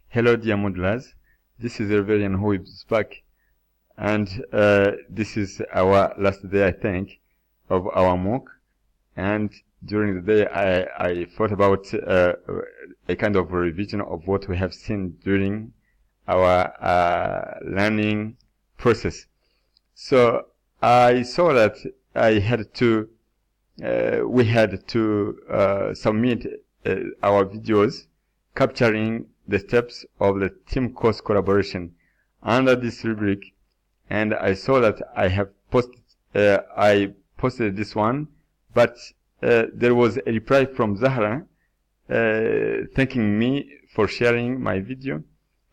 Hello dear Moodlers, this is Reverend who is back, and this is our last day, I think, of our MOOC. And during the day I thought about a kind of revision of what we have seen during our learning process. So I saw that we had to submit our videos capturing the steps of the team course collaboration under this rubric, and I saw that I posted this one, but there was a reply from Zahra thanking me for sharing my video,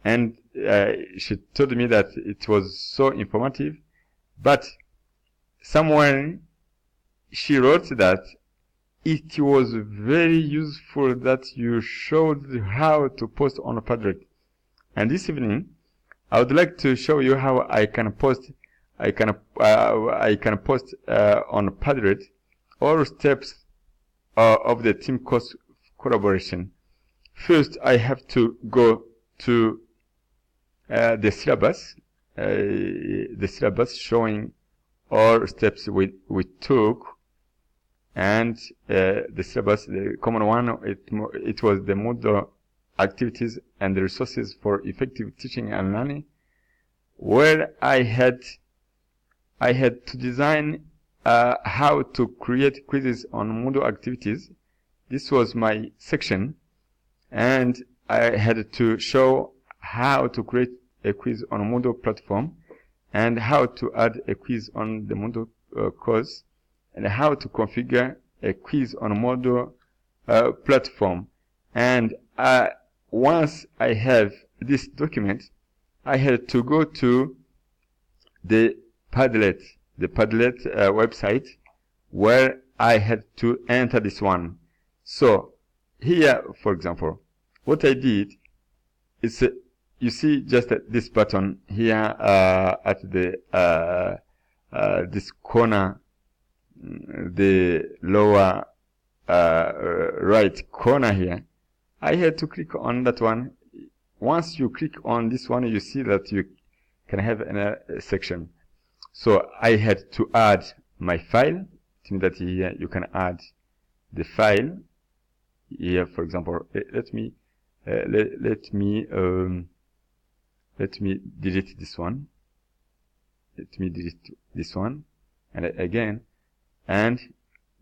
and she told me that it was so informative, but somewhere she wrote that it was very useful that you showed how to post on Padlet. And this evening, I would like to show you how I can post. I can post on Padlet all steps of the team course collaboration. First, I have to go to the syllabus showing all steps we took. And the syllabus, the common one, it was the Moodle activities and the resources for effective teaching and learning, where I had to design how to create quizzes on Moodle activities. This was my section, and I had to show how to create a quiz on a Moodle platform, and how to add a quiz on the Moodle course, and how to configure a quiz on a Moodle platform. And once I have this document, I had to go to the Padlet website, where I had to enter this one. So here, for example, what I did is, you see just this button here at the this corner, the lower right corner here. I had to click on that one. Once you click on this one, you see that you can have a section. So I had to add my file. It means that here you can add the file. Here, for example, let me delete this one. Let me delete this one, and again. And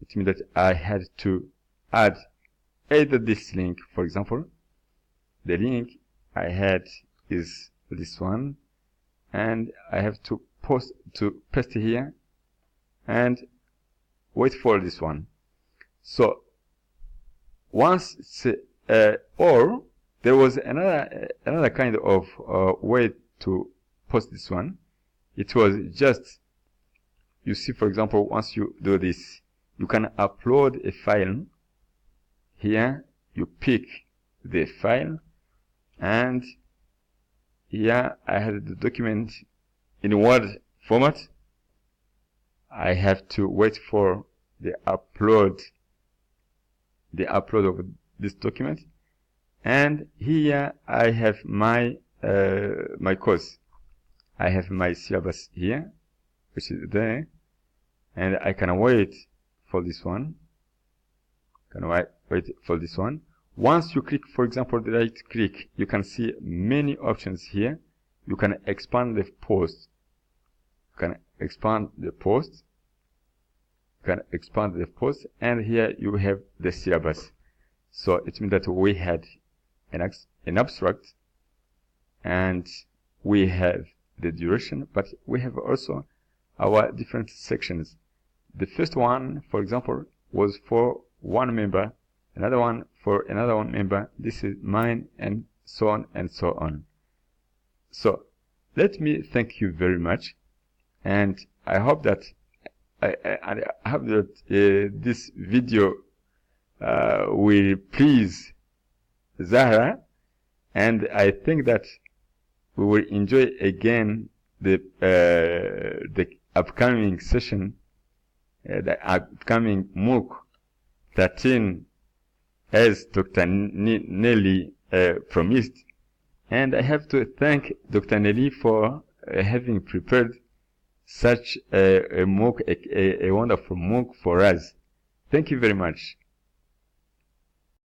it means that I had to add either this link, for example. The link I had is this one, and I have to paste here and wait for this one. So once or there was another kind of way to post this one. It was just, you see, for example, once you do this, you can upload a file. Here, you pick the file, and here I had the document in Word format. I have to wait for the upload of this document, and here I have my my course. I have my syllabus here, which is there, and I can wait for this one. Once you click, for example, the right click, you can see many options here. You can expand the post. And here you have the syllabus. So it means that we had an abstract, and we have the duration, but we have also our different sections. The first one, for example, was for one member, another one for another one member. This is mine, and so on and so on. So let me thank you very much, and I hope that this video will please Zahra, and I think that we will enjoy again the upcoming session, the upcoming MOOC 13, as Dr. Nelly promised. And I have to thank Dr. Nelly for having prepared such a MOOC, a wonderful MOOC for us. Thank you very much.